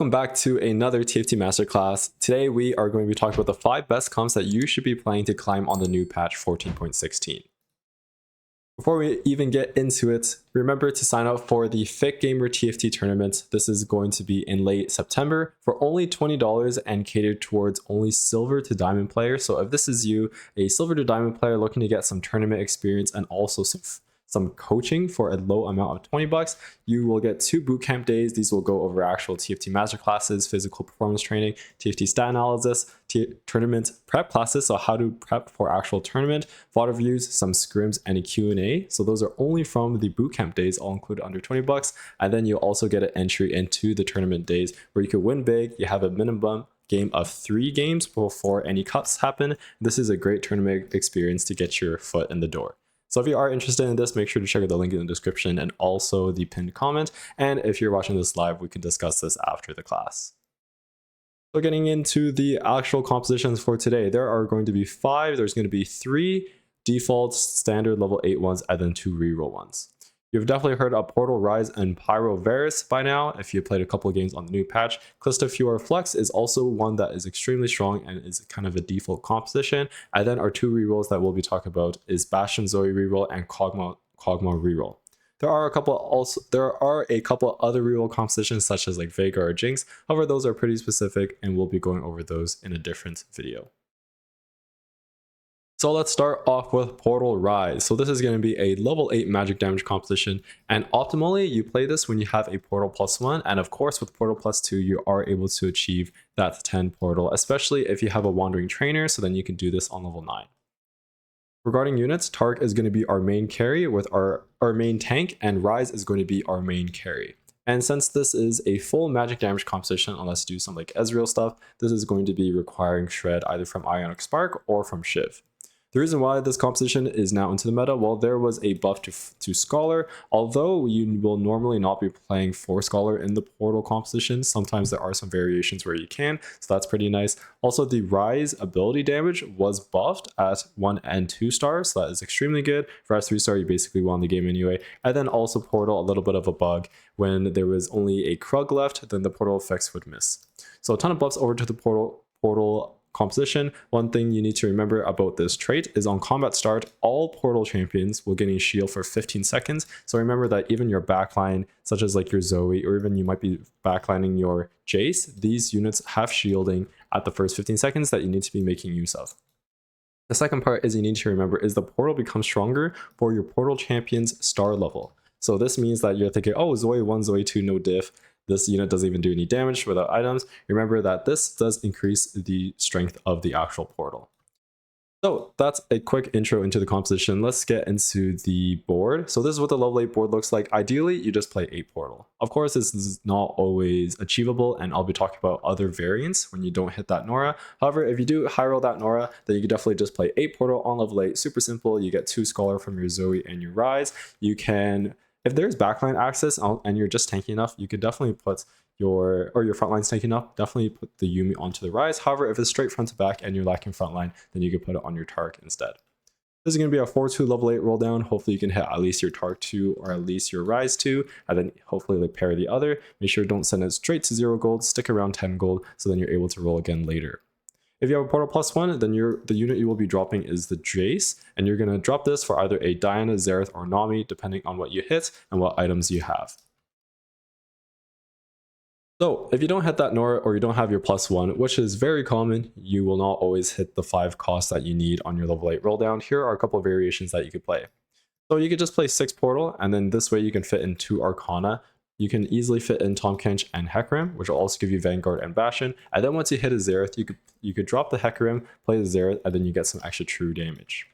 Welcome back to another TFT Masterclass. Today we are going to be talking about the 5 best comps that you should be playing to climb on the new patch 14.16. Before we even get into it, remember to sign up for the Fit Gamer TFT tournament. This is going to be in late September for only $20 and catered towards only silver to diamond players. So if this is you, a silver to diamond player looking to get some tournament experience and also some coaching for a low amount of 20 bucks, you will get 2 bootcamp days. These will go over actual TFT masterclasses, physical performance training, TFT stat analysis, tournament prep classes, so how to prep for actual tournament, VOD reviews, some scrims, and a Q&A. So those are only from the bootcamp days, all included under 20 bucks. And then you'll also get an entry into the tournament days where you could win big. You have a minimum game of 3 games before any cuts happen. This is a great tournament experience to get your foot in the door. So if you are interested in this, make sure to check out the link in the description and also the pinned comment. And if you're watching this live, we can discuss this after the class. So getting into the actual compositions for today, there are going to be 5. There's going to be 3 default standard level 8 ones and then 2 reroll ones. You've definitely heard of Portal, Ryze, and Pyro Varus by now if you played a couple of games on the new patch. Kalista Flex is also one that is extremely strong and is kind of a default composition. And then our 2 rerolls that we'll be talking about is Bastion Zoe Reroll and Kogmaw Reroll. There are a couple other reroll compositions such as like Vega or Jinx. However, those are pretty specific and we'll be going over those in a different video. So let's start off with Portal Ryze. So this is going to be a level 8 magic damage composition, and optimally you play this when you have a portal +1, and of course with portal +2 you are able to achieve that 10 portal, especially if you have a wandering trainer, so then you can do this on level 9. Regarding units, Tark is going to be our main carry with our main tank, and Ryze is going to be our main carry. And since this is a full magic damage composition, unless you do some like Ezreal stuff, this is going to be requiring Shred either from Ionic Spark or from Shiv. The reason why this composition is now into the meta, well, there was a buff to Scholar. Although you will normally not be playing for Scholar in the Portal composition, sometimes there are some variations where you can, so that's pretty nice. Also, the Ryze ability damage was buffed at 1 and 2 stars, so that is extremely good. For us 3 star, you basically won the game anyway. And then also Portal, a little bit of a bug. When there was only a Krug left, then the Portal effects would miss. So a ton of buffs over to the Portal composition. One thing you need to remember about this trait is on combat start, all portal champions will gain a shield for 15 seconds. So remember that even your backline, such as like your Zoe, or even you might be backlining your Jace, these units have shielding at the first 15 seconds that you need to be making use of. The second part is you need to remember is the portal becomes stronger for your portal champion's star level. So this means that you're thinking, oh, Zoe 1, Zoe 2, no diff. This unit doesn't even do any damage without items. Remember that this does increase the strength of the actual portal. So that's a quick intro into the composition. Let's get into the board. So this is what the level 8 board looks like. Ideally, you just play 8 portal. Of course, this is not always achievable, and I'll be talking about other variants when you don't hit that Nora. However, if you do high roll that Nora, then you can definitely just play 8 portal on level 8. Super simple. You get 2 Scholar from your Zoe and your Ryze. You can, if there's backline access and you're just tanky enough, you could definitely put your frontline's tanky enough, definitely put the Yuumi onto the Ryze. However, if it's straight front to back and you're lacking frontline, then you could put it on your Tark instead. This is going to be a 4-2 level 8 roll down. Hopefully you can hit at least your Tark 2 or at least your Ryze 2, and then hopefully like pair the other. Make sure don't send it straight to 0 gold, stick around 10 gold, so then you're able to roll again later. If you have a portal +1, then the unit you will be dropping is the Jace, and you're going to drop this for either a Diana, Xerath, or Nami, depending on what you hit and what items you have. So if you don't hit that Nora or you don't have your +1, which is very common, you will not always hit the 5 costs that you need on your level 8 roll down. Here are a couple of variations that you could play. So you could just play 6 portal, and then this way you can fit in 2 Arcana. You can easily fit in Tahm Kench and Hecarim, which will also give you Vanguard and Bastion. And then once you hit a Xerath, you could drop the Hecarim, play the Xerath, and then you get some extra true damage.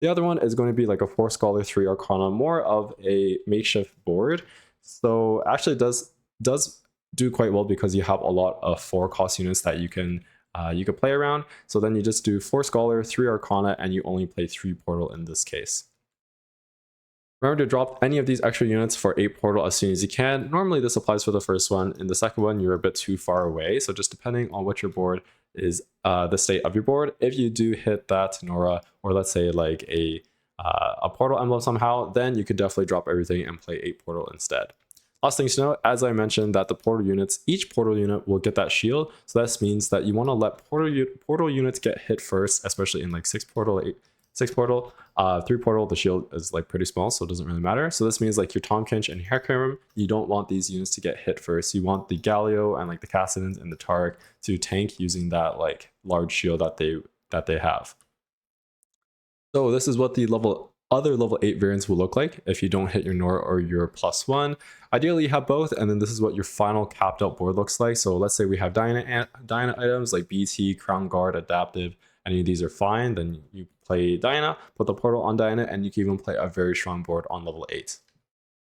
The other one is going to be like a 4 Scholar, 3 Arcana, more of a makeshift board. So actually does do quite well because you have a lot of 4 cost units that you can play around. So then you just do 4 Scholar, 3 Arcana, and you only play 3 Portal in this case. Remember to drop any of these extra units for 8 portal as soon as you can. Normally this applies for the first one. In the second one, you're a bit too far away. So just depending on what your board is, the state of your board, if you do hit that Nora, or let's say like a portal emblem somehow, then you could definitely drop everything and play 8 portal instead. Last thing to know, as I mentioned, that the portal units, each portal unit will get that shield. So this means that you want to let portal units get hit first, especially in like 6 portal, 3 portal, the shield is like pretty small, so it doesn't really matter. So this means like your Tahm Kench and Hecarim, you don't want these units to get hit first. You want the Galio and like the Kassadins and the Taric to tank using that like large shield that they have. So this is what the other level 8 variants will look like if you don't hit your Nora or your +1. Ideally you have both, and then this is what your final capped out board looks like. So let's say we have Diana items like BT, Crown Guard, Adaptive. Any of these are fine, then you play Diana, put the portal on Diana, and you can even play a very strong board on level 8.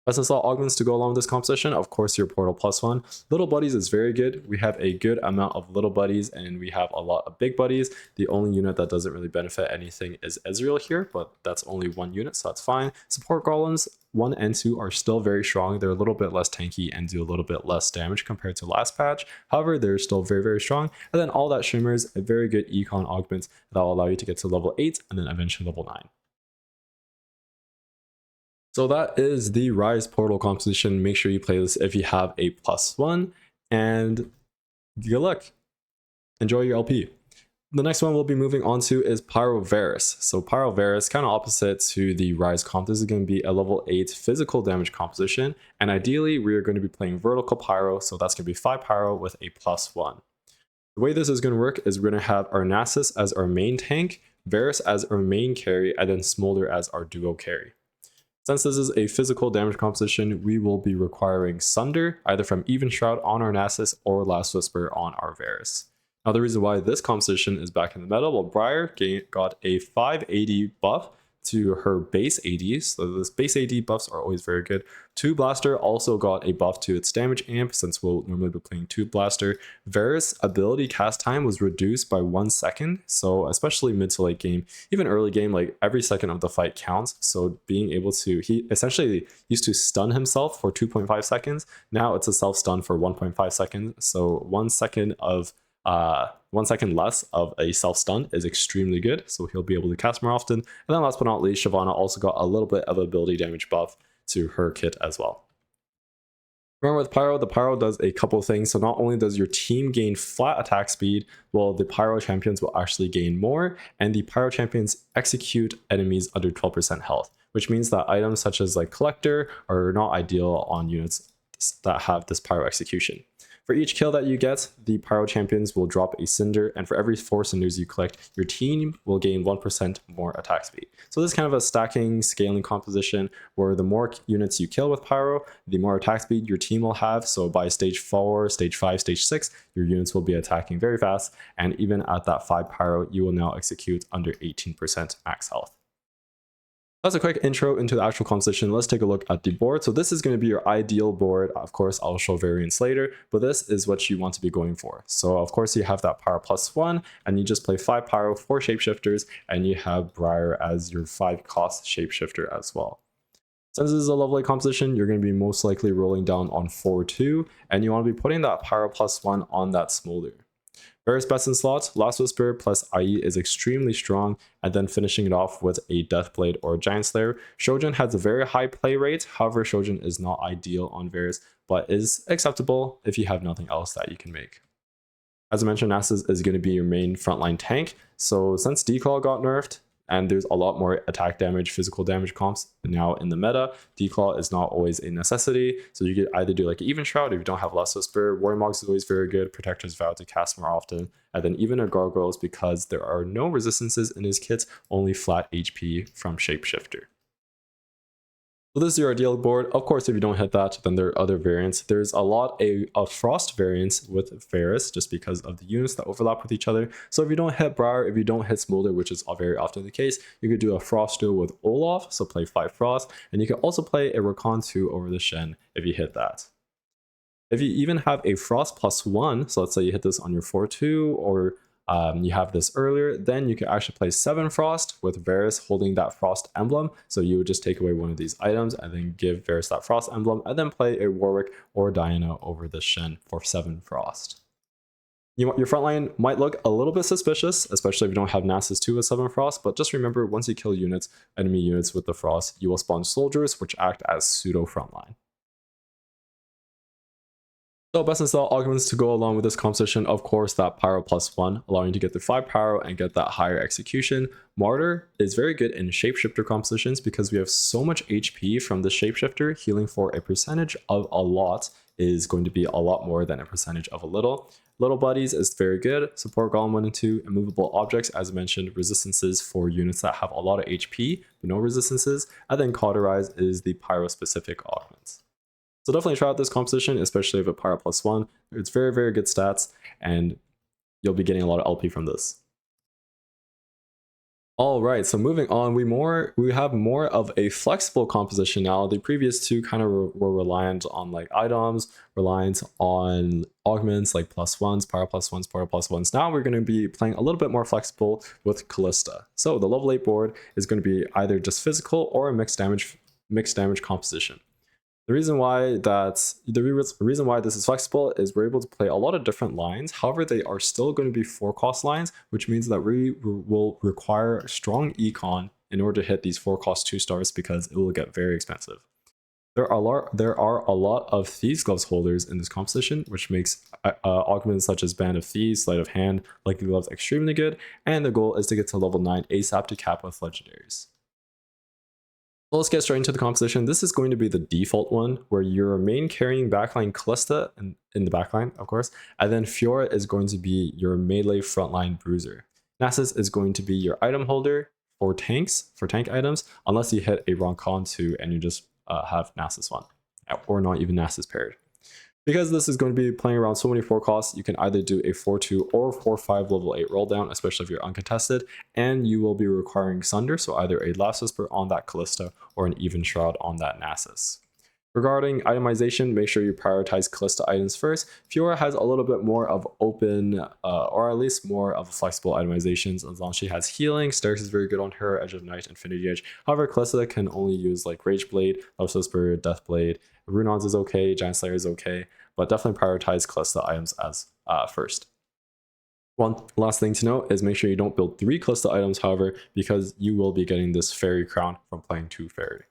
Let's install augments to go along with this composition. Of course, your portal +1. Little buddies is very good. We have a good amount of little buddies and we have a lot of big buddies. The only unit that doesn't really benefit anything is Ezreal here, but that's only 1 unit, so that's fine. Support golems 1 and 2 are still very strong. They're a little bit less tanky and do a little bit less damage compared to last patch. However, they're still very, very strong. And then all that shimmers, a very good econ augment that will allow you to get to level 8 and then eventually level 9. So that is the Ryze portal composition. Make sure you play this if you have a +1, and good luck. Enjoy your LP. The next one we'll be moving on to is Pyro Varus. So Pyro Varus, kind of opposite to the Ryze comp, this is going to be a level 8 physical damage composition, and ideally we are going to be playing vertical Pyro, so that's going to be 5 Pyro with a +1. The way this is going to work is we're going to have our Nasus as our main tank, Varus as our main carry, and then Smolder as our duo carry. Since this is a physical damage composition, we will be requiring Sunder, either from Even Shroud on our Nasus or Last Whisper on our Varus. Now the reason why this composition is back in the meta, well, Briar got a 580 buff to her base AD, so this base AD buffs are always very good. 2 Blaster also got a buff to its damage amp, since we'll normally be playing 2 Blaster. Varus ability cast time was reduced by 1 second, so especially mid to late game, even early game, like every second of the fight counts. So being able to, he essentially used to stun himself for 2.5 seconds, now it's a self-stun for 1.5 seconds, so 1 second of 1 second less of a self-stun is extremely good, so he'll be able to cast more often. And then last but not least, Shyvana also got a little bit of ability damage buff to her kit as well. Remember with Pyro, the Pyro does a couple things. So not only does your team gain flat attack speed, well, the Pyro champions will actually gain more, and the Pyro champions execute enemies under 12% health, which means that items such as like Collector are not ideal on units that have this Pyro execution. For each kill that you get, the Pyro champions will drop a Cinder, and for every 4 Cinders you collect, your team will gain 1% more attack speed. So this is kind of a stacking, scaling composition where the more units you kill with Pyro, the more attack speed your team will have. So by stage 4, stage 5, stage 6, your units will be attacking very fast, and even at that 5 Pyro, you will now execute under 18% max health. That's a quick intro into the actual composition. Let's take a look at the board. So this is going to be your ideal board. Of course, I'll show variants later, but this is what you want to be going for. So of course you have that Pyro +1, and you just play 5 Pyro, 4 Shapeshifters, and you have Briar as your 5 cost Shapeshifter as well. Since this is a level 8 composition, you're going to be most likely rolling down on 4-2, and you want to be putting that Pyro +1 on that Smolder. Varus best in slot, Last Whisper plus IE is extremely strong, and then finishing it off with a Deathblade or Giant Slayer. Shojin has a very high play rate, however Shojin is not ideal on Varus, but is acceptable if you have nothing else that you can make. As I mentioned, Nasus is going to be your main frontline tank, so since Declaw got nerfed, and there's a lot more attack damage, physical damage comps now in the meta, Declaw is not always a necessity. So you could either do like Even Shroud if you don't have Last Whisper. Warmogs is always very good. Protector's Vow to cast more often. And then even a Gargoyles, because there are no resistances in his kits, only flat HP from Shapeshifter. So this is your ideal board. Of course, if you don't hit that, then there are other variants. There's a lot of Frost variants with Varus, just because of the units that overlap with each other. So if you don't hit Briar, if you don't hit Smolder, which is very often the case, you could do a Frost duo with Olaf, so play 5 Frost, and you can also play a Rakan 2 over the Shen if you hit that. If you even have a Frost +1, so let's say you hit this on your 4-2, or you have this earlier, then you can actually play 7 Frost with Varus holding that Frost emblem. So you would just take away one of these items and then give Varus that Frost emblem, and then play a Warwick or Diana over the Shen for 7 Frost. Your frontline might look a little bit suspicious, especially if you don't have Nasus 2 with 7 Frost, but just remember, once you kill enemy units with the Frost, you will spawn soldiers, which act as pseudo frontline. So best install augments to go along with this composition, of course, that Pyro +1, allowing you to get the 5 Pyro and get that higher execution. Martyr is very good in shapeshifter compositions because we have so much HP from the shapeshifter. Healing for a percentage of a lot is going to be a lot more than a percentage of a little. Little buddies is very good. Support Golem 1 and 2, immovable objects, as mentioned, resistances for units that have a lot of HP but no resistances. And then Cauterize is the Pyro specific augments. So definitely try out this composition, especially with Pyro +1. It's very, very good stats, and you'll be getting a lot of LP from this. All right, so moving on, we have more of a flexible composition now. The previous two kind of were reliant on like items, reliant on augments like +1s, Pyro +1s, Pyro +1s. Now we're going to be playing a little bit more flexible with Kalista. So the level 8 board is going to be either just physical or a mixed damage composition. The reason why this is flexible is we're able to play a lot of different lines. However, they are still going to be 4-cost lines, which means that we will require strong econ in order to hit these 4-cost 2-stars because it will get very expensive. There are a lot of Thieves Gloves holders in this composition, which makes augments such as Band of Thieves, Sleight of Hand, Lucky Gloves extremely good, and the goal is to get to level 9 ASAP to cap with legendaries. Well, let's get straight into the composition. This is going to be the default one, where your main carrying backline Kalista in the backline, of course, and then Fiora is going to be your melee frontline bruiser. Nasus is going to be your item holder for tank items, unless you hit a Roncon 2 and you just have Nasus 1, or not even Nasus paired. Because this is going to be playing around so many 4 costs, you can either do a 4-2 or 4-5 level 8 roll down, especially if you're uncontested, and you will be requiring Sunder, so either a Last Whisper on that Kalista or an Even Shroud on that Nasus. Regarding itemization, make sure you prioritize Kalista items first. Fiora has a little bit more of open, or at least more of flexible itemizations, as long as she has healing. Starks is very good on her, Edge of Night, Infinity Edge. However, Kalista can only use like Rage Blade, Last Whisper, Death Blade. Runons is okay, Giant Slayer is okay, but definitely prioritize Kalista items as first. One last thing to note is make sure you don't build 3 Kalista items, however, because you will be getting this Fairy Crown from playing 2 Fairy.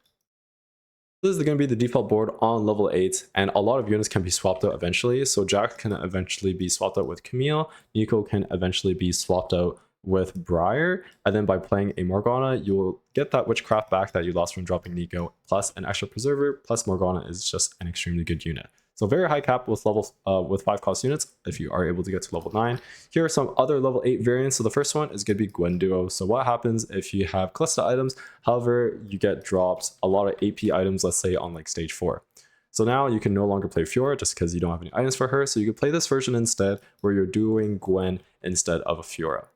This is going to be the default board on level 8, and a lot of units can be swapped out eventually. So Jack can eventually be swapped out with Camille, Nico can eventually be swapped out with Briar, and then by playing a Morgana, you will get that Witchcraft back that you lost from dropping Nico, plus an extra Preserver, plus Morgana is just an extremely good unit. So very high cap with with 5-cost units if you are able to get to level 9. Here are some other level 8 variants. So the first one is going to be Gwen Duo. So what happens if you have Kalista items, however, you get dropped a lot of AP items, let's say on like stage 4. So now you can no longer play Fiora just because you don't have any items for her. So you can play this version instead where you're doing Gwen instead of a Fiora.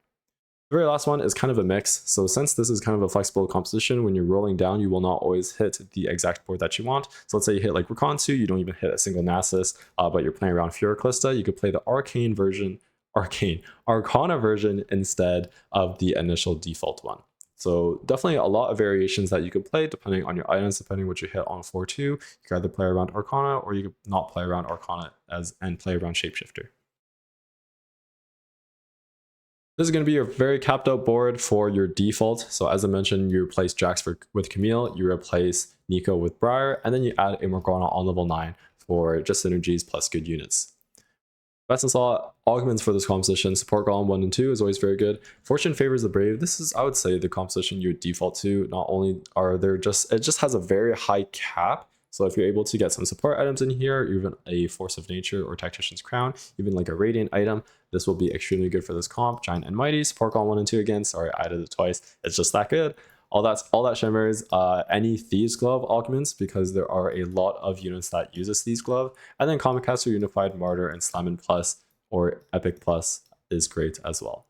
The very last one is kind of a mix. So since this is kind of a flexible composition, when you're rolling down, you will not always hit the exact board that you want. So let's say you hit like Recon 2, you don't even hit a single Nasus, but you're playing around Fiora Kalista, you could play the Arcana version instead of the initial default one. So definitely a lot of variations that you could play depending on your items, depending what you hit on 4-2. You can either play around Arcana or you could not play around Arcana and play around Shapeshifter. This is going to be a very capped out board for your default. So as I mentioned, you replace Jax with Camille, you replace Nico with Briar, and then you add a Morgana on level 9 for just synergies plus good units. Best install augments for this composition. Support Golem 1 and 2 is always very good. Fortune Favors the Brave. This is, I would say, the composition you would default to. Not only are there it just has a very high cap. So if you're able to get some support items in here, even a Force of Nature or Tactician's Crown, even like a Radiant item, this will be extremely good for this comp. Giant and Mighty, Support Golem 1 and 2 again. Sorry, I added it twice. It's just that good. All that shimmers, any Thieves Glove augments, because there are a lot of units that uses Thieves Glove. And then Common Caster, Unified, Martyr, and Slamming Plus or Epic Plus is great as well.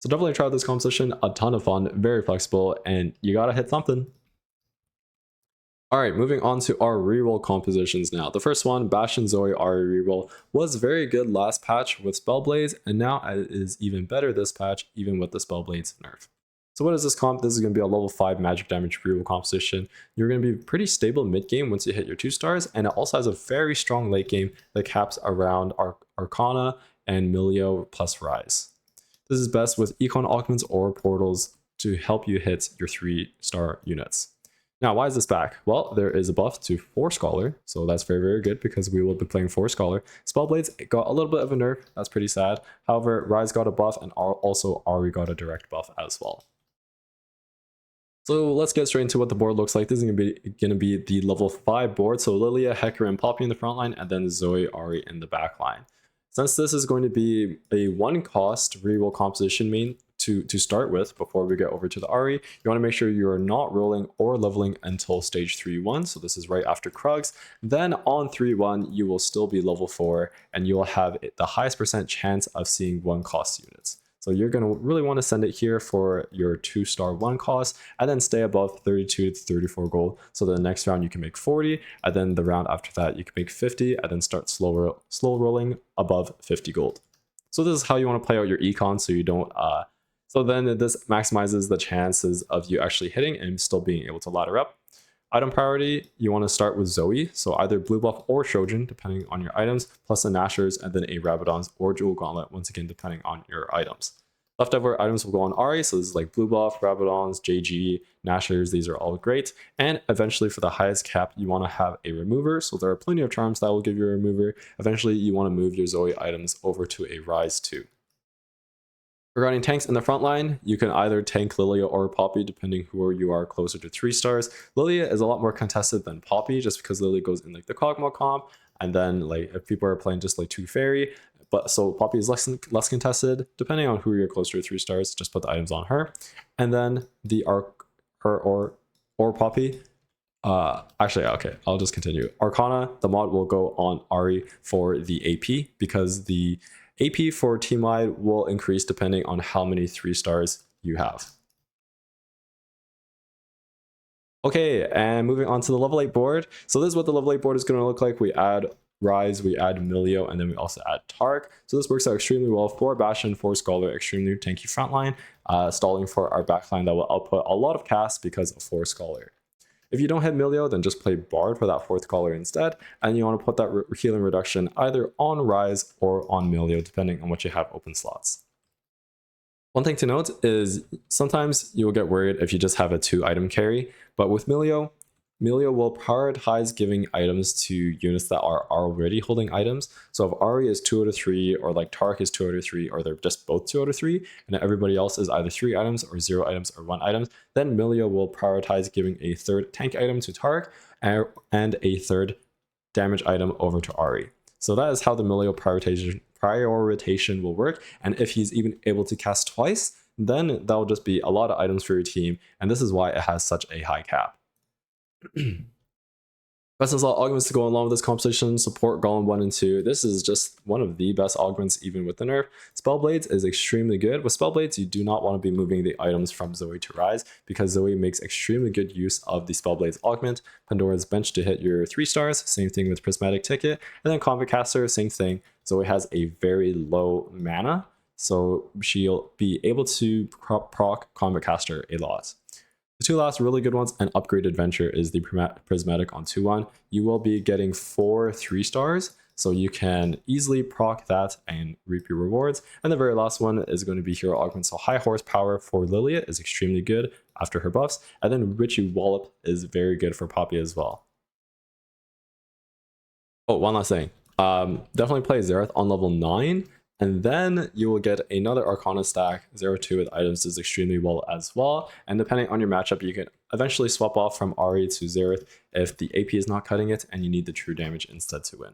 So definitely try out this composition. A ton of fun, very flexible, and you gotta hit something. All right, moving on to our reroll compositions now. The first one, Bastion Zoe Reroll, was very good last patch with Spellblades, and now it is even better this patch, even with the Spellblades nerf. So what is this comp? This is going to be a level 5 magic damage reroll composition. You're going to be pretty stable mid game once you hit your 2 stars, and it also has a very strong late game that caps around Arcana and Milio plus Ryze. This is best with Econ Augments or Portals to help you hit your 3-star units. Now, why is this back? Well, there is a buff to 4 Scholar, so that's very, very good because we will be playing 4 Scholar. Spellblades got a little bit of a nerf, that's pretty sad. However, Ryze got a buff and also Ahri got a direct buff as well. So let's get straight into what the board looks like. This is going to be the level 5 board, so Lilia, Hecarim, and Poppy in the front line, and then Zoe, Ahri in the back line. Since this is going to be a 1-cost reroll composition main to start with before we get over to the Ahri, you want to make sure you are not rolling or leveling until stage 3-1. So this is right after Krugs. Then on 3-1, you will still be level 4 and you will have the highest % chance of seeing 1-cost units. So you're going to really want to send it here for your 2-star 1-cost and then stay above 32 to 34 gold. So the next round you can make 40, and then the round after that you can make 50, and then start slow rolling above 50 gold. So this is how you want to play out your econ so you don't so then this maximizes the chances of you actually hitting and still being able to ladder up. Item priority, you want to start with Zoe, so either blue buff or Shojin, depending on your items, plus a Nashor's and then a Rabadon's or Jewel Gauntlet, once again, depending on your items. Leftover items will go on Ahri, so this is like blue buff, Rabadon's, JG, Nashor's, these are all great. And eventually for the highest cap, you want to have a remover, so there are plenty of charms that will give you a remover. Eventually you want to move your Zoe items over to a Ryze too. Regarding tanks in the front line, you can either tank Lilia or Poppy depending who you are closer to 3 stars. Lilia is a lot more contested than Poppy just because Lilia goes in like the Kogmaw comp, and then like if people are playing just like 2 fairy, but so Poppy is less contested. Depending on who you're closer to 3 stars, just put the items on her. And then the or Poppy. Actually, okay, I'll just continue. Arcana, the mod will go on Ahri for the AP because the AP for team wide will increase depending on how many 3 stars you have. Okay, and moving on to the level 8 board. So this is what the level 8 board is going to look like. We add Ryze, we add Milio, and then we also add Tark. So this works out extremely well for Bastion, for Scholar, extremely tanky frontline, stalling for our backline that will output a lot of cast because of 4 Scholar. If you don't hit Milio, then just play Bard for that 4th Scholar instead, and you want to put that healing reduction either on Ryze or on Milio, depending on what you have open slots. One thing to note is sometimes you'll get worried if you just have a 2-item carry, but with Milio will prioritize giving items to units that are already holding items. So if Ahri is 2 out of 3, or like Tark is 2 out of 3, or they're just both 2 out of 3, and everybody else is either 3 items or 0 items or 1 item, then Milio will prioritize giving a 3rd tank item to Tark and a 3rd damage item over to Ahri. So that is how the Milio prioritization will work. And if he's even able to cast twice, then that'll just be a lot of items for your team, and this is why it has such a high cap. Bastion Zoe augments to go along with this composition. Support Golem 1 and 2. This is just one of the best augments even with the nerf. Spellblades is extremely good. With Spellblades, you do not want to be moving the items from Zoe to Ryze because Zoe makes extremely good use of the Spellblades augment. Pandora's Bench to hit your 3 stars. Same thing with Prismatic Ticket. And then Combat Caster, same thing. Zoe has a very low mana, so she'll be able to proc Combat Caster a lot. The 2 last really good ones, and Upgrade Adventure is the Prismatic on 2-1. You will be getting 4 3 stars, so you can easily proc that and reap your rewards. And the very last one is going to be Hero Augment, so High Horsepower for Lilia is extremely good after her buffs, and then Richie Wallop is very good for Poppy as well. Oh, one last thing. Definitely play Xerath on level 9. And then you will get another Arcana stack, 0-2 with items does extremely well as well. And depending on your matchup, you can eventually swap off from Ahri to Xerath if the AP is not cutting it and you need the true damage instead to win.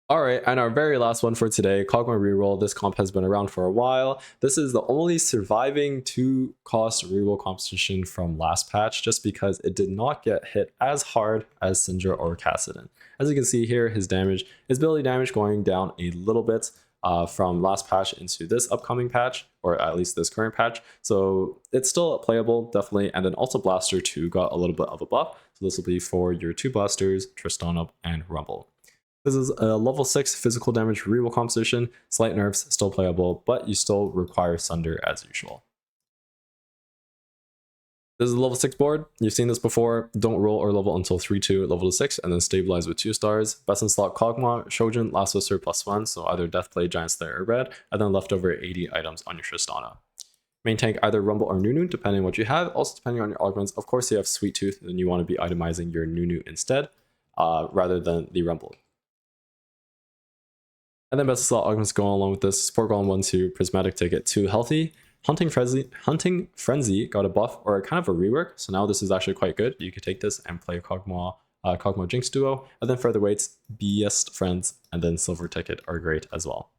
Alright, and our very last one for today, Kogmaw Reroll. This comp has been around for a while. This is the only surviving 2-cost reroll composition from last patch, just because it did not get hit as hard as Syndra or Kassadin. As you can see here, his ability damage going down a little bit from last patch into this upcoming patch, or at least this current patch. So it's still playable, definitely. And then also Blaster 2 got a little bit of a buff. So this will be for your 2 Blasters, Tristana, and Rumble. This is a level 6 physical damage reroll composition, slight nerfs, still playable, but you still require Sunder as usual. This is a level 6 board. You've seen this before. Don't roll or level until 3-2 at level 6, and then stabilize with 2 stars. Best in slot Kogmaw, Shojin, Last Whisper +1, so either Deathblade, Giant Slayer, or Red, and then leftover 80 items on your Tristana. Main tank either Rumble or Nunu, depending on what you have. Also, depending on your augments. Of course, you have Sweet Tooth, then you want to be itemizing your Nunu instead, rather than the Rumble. And then best slot augments going along with this: Sport Golem 1-2, Prismatic Ticket 2, Healthy. Hunting Frenzy got a buff or kind of a rework, so now this is actually quite good. You could take this and play Kogmaw Jinx duo, and then featherweights, Best Friends, and then Silver Ticket are great as well.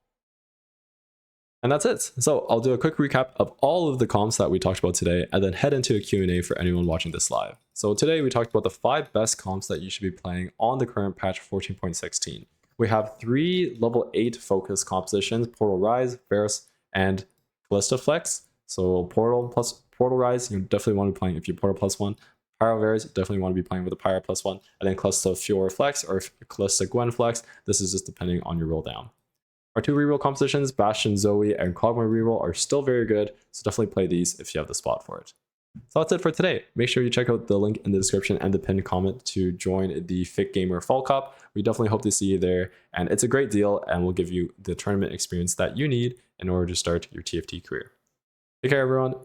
And that's it. So I'll do a quick recap of all of the comps that we talked about today, and then head into a Q&A for anyone watching this live. So today we talked about the 5 best comps that you should be playing on the current patch 14.16. We have 3 level 8 focus compositions: Portal Ryze, Varus, and Kalista Flex. So Portal plus Portal Ryze, you definitely want to be playing if you Portal +1. Pyro Varus, definitely want to be playing with a Pyro +1. And then Kalista Fiora Flex or Kalista Gwen Flex. This is just depending on your roll down. Our 2 reroll compositions, Bastion Zoe and Kogmaw Reroll, are still very good, so definitely play these if you have the spot for it. So that's it for today. Make sure you check out the link in the description and the pinned comment to join the Fit Gamer Fall Cup. We definitely hope to see you there, and it's a great deal and will give you the tournament experience that you need in order to start your TFT career. Take care, everyone.